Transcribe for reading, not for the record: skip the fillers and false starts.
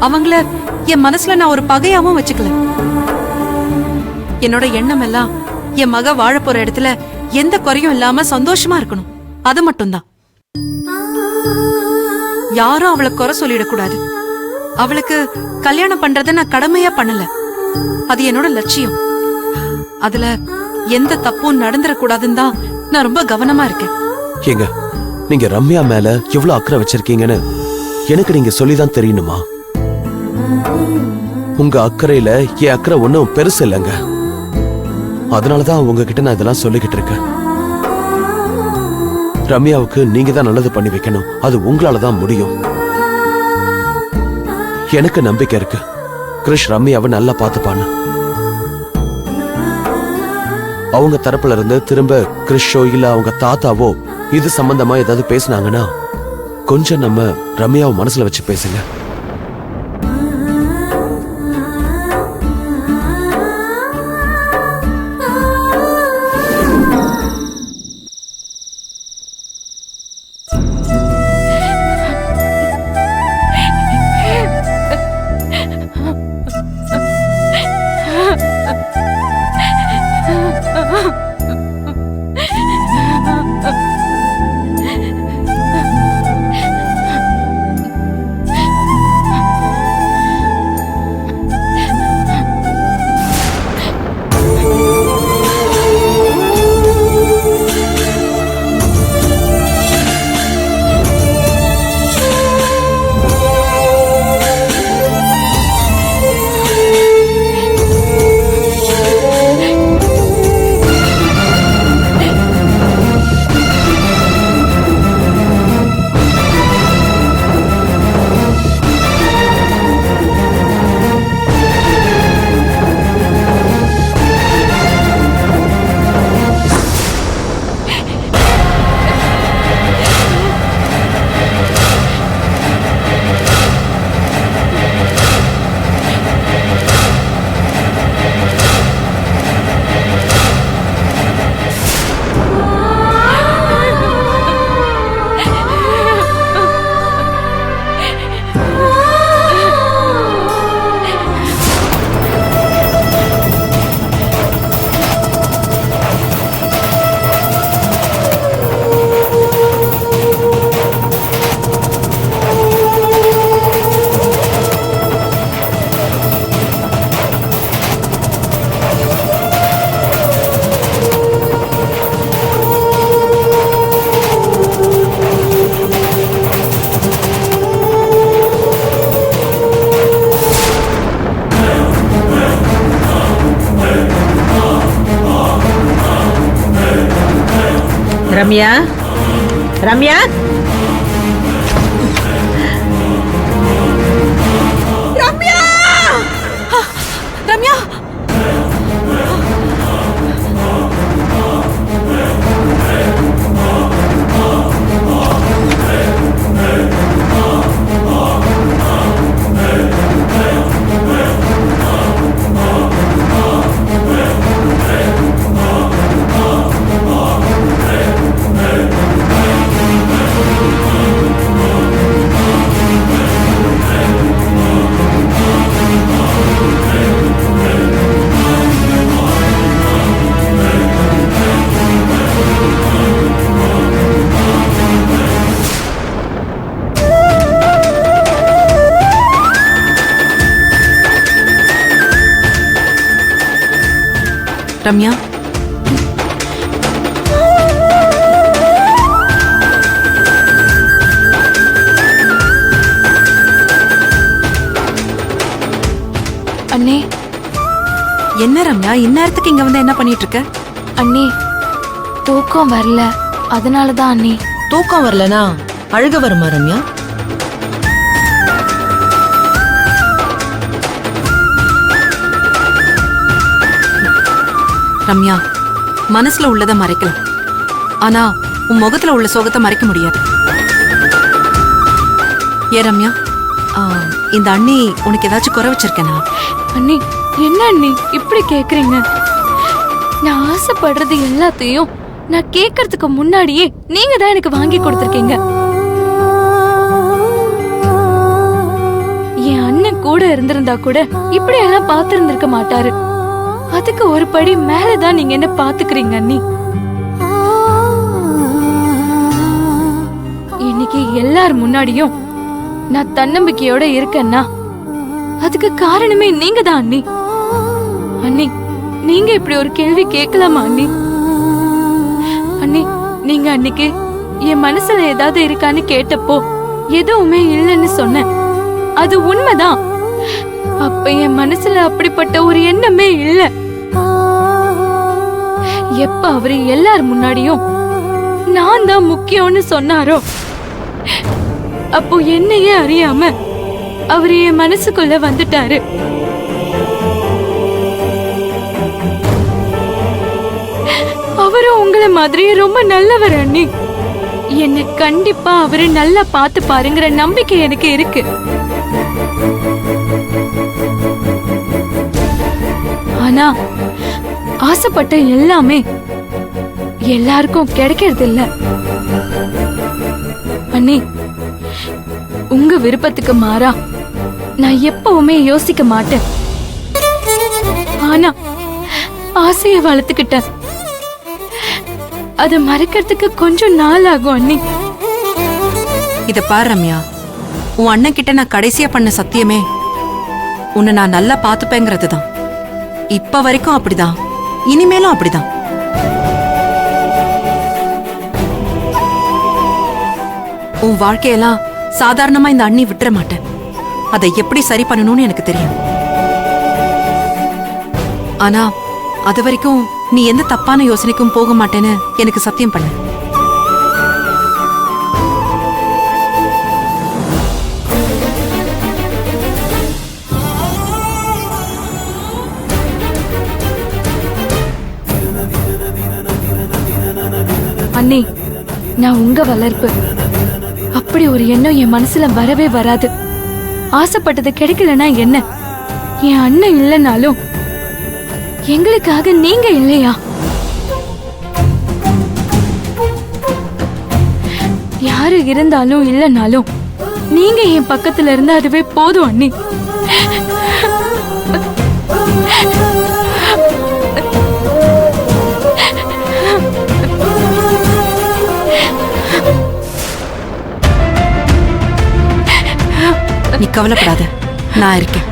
அவங்கள என் மனசுல நான் ஒரு பகையாவும் வச்சுக்கல. என்னோட எண்ணம் எல்லாம் என் மக வாழ போற இடத்துல எந்த குறையும் இல்லாம சந்தோஷமா இருக்கணும். அது மட்டும்தான். யாரும் அவளை குறை சொல்லிடக்கூடாது. அவளுக்கு கல்யாணம் பண்றத நான் கடமையா பண்ணல. அது என்னோட லட்சியம். அதுல எந்த தப்பும் நடந்துடக்கூடாதுன்னு தான் நான் ரொம்ப கவனமா இருக்கேன். ஏங்க, நீங்க ரம்யா மேல எவ்வளவு அக்கறை வச்சிருக்கீங்கன்னு எனக்கு நீங்க சொல்லிதான் தெரியணுமா? உங்க அக்கறையில என் அக்கறை ஒன்னும் பெருசு இல்லைங்க. அதனாலதான் உங்ககிட்ட நான் இதெல்லாம் சொல்லிக்கிட்டு இருக்கேன். ரம்யாவுக்கு நீங்க தான் நல்லது பண்ணி வைக்கணும். அது உங்களாலதான் முடியும். எனக்கு நம்பிக்கை இருக்கு. கிருஷ் ரம்யாவை நல்லா பார்த்துப்பான்னு. அவங்க தரப்புல இருந்து திரும்ப கிருஷோ இல்ல அவங்க தாத்தாவோ இது சம்பந்தமா ஏதாவது பேசினாங்கன்னா கொஞ்சம் நம்ம ரம்யாவை மனசுல வச்சு பேசுங்க. ரம்யா, ரம்யா, ரம்யா, ரம்யா. ரம்யா, அண்ணே. என்ன ரம்யா இந்நேரத்துக்கு இங்க வந்து என்ன பண்ணிட்டு இருக்க? அண்ணே, தூக்கம் வரல, அதனாலதான் அண்ணே. தூக்கம் வரலனா அழுக வருமா ரம்யா? ரம்யா, மனசுல உள்ளத மறைக்கலாம். ஆனா உன் முகத்துல உள்ள சோகத்தை மறைக்க முடியாது. ஏ ரம்யா, இந்த அண்ணி உனக்கு ஏதாச்சும் குறை வச்சிருக்கேனா? அண்ணே, என்ன அண்ணே இப்படி கேக்குறீங்க? நான் ஆசைப்படுறது எல்லாத்தையும் நான் கேக்குறதுக்கு முன்னாடியே நீங்க தான் எனக்கு வாங்கி கொடுத்திருக்கீங்க. என் அண்ணன் கூட இருந்திருந்தா கூட இப்படி எல்லாம் பார்த்திருந்திருக்க மாட்டாரு. அதுக்கு ஒரு படி மேலதான் நீங்க என்ன பாத்துக்கிறீங்க அண்ணி. இன்னைக்கு எல்லார் முன்னாடியும் நான் தன்னம்பிக்கையோட இருக்கேன்னா அதுக்கு காரணமே நீங்க தான் அண்ணி. அண்ணி, நீங்க இப்படி ஒரு கேள்வி கேட்கலாமா அண்ணி? அண்ணி, நீங்க அன்னைக்கு என் மனசுல ஏதாவது இருக்கான்னு கேட்டப்போ எதுவுமே இல்லைன்னு சொன்னேன். அது உண்மைதான். அப்ப என் மனசுல அப்படிப்பட்ட ஒரு எண்ணமே இல்ல. எப்ப அவரு எல்லார் முன்னாடியும் நான் தான் முக்கியம்னு சொன்னாரோ அப்போ என்னையே அறியாம அவரு என் மனசுக்குள்ள வந்துட்டாரு. அவரும் உங்களை மாதிரியே ரொம்ப நல்லவர் அண்ணி. என்னை கண்டிப்பா அவரு நல்லா பார்த்து பாருங்கிற நம்பிக்கை எனக்கு இருக்கு. ஆனா ஆசைப்பட்ட எல்லாமே எல்லாருக்கும் கிடைக்கிறது இல்ல அண்ணி. உங்க விருப்பத்துக்கு மாறா நான் எப்பவுமே யோசிக்க மாட்டேன். ஆனா ஆசைய வளர்த்துக்கிட்டேன். அத மறக்கிறதுக்கு கொஞ்சம் நாள் ஆகும் அண்ணி. இத பாரு ரம்யா, உன் அண்ணன் கிட்ட நான் கடைசியா பண்ண சத்தியமே உன்னை நான் நல்லா பாத்துப்பேங்கிறது தான். இப்ப வரைக்கும் அப்படிதான், இனிமேலும் அப்படிதான். உன் வாழ்க்கையெல்லாம் சாதாரணமா இந்த அண்ணி விட்டுற மாட்டேன். அதை எப்படி சரி பண்ணணும்னு எனக்கு தெரியும். ஆனா அது வரைக்கும் நீ எந்த தப்பான யோசனைக்கும் போக மாட்டேன்னு எனக்கு சத்தியம் பண்ணு. அண்ணி, நான் உங்க வளர்ப்பு. அப்படி ஒரு எண்ணம் என் மனசுல வரவே வராது. ஆசைப்பட்டது கிடைக்கலனா என்ன? என் அண்ணன் இல்லைனாலும் எங்களுக்காக நீங்க இல்லையா? யாரு இருந்தாலும் இல்லைனாலும் நீங்க என் பக்கத்துல இருந்தா அதுவே போதும் அண்ணி. நீ கவலைப்படாத, நான் இருக்கேன்.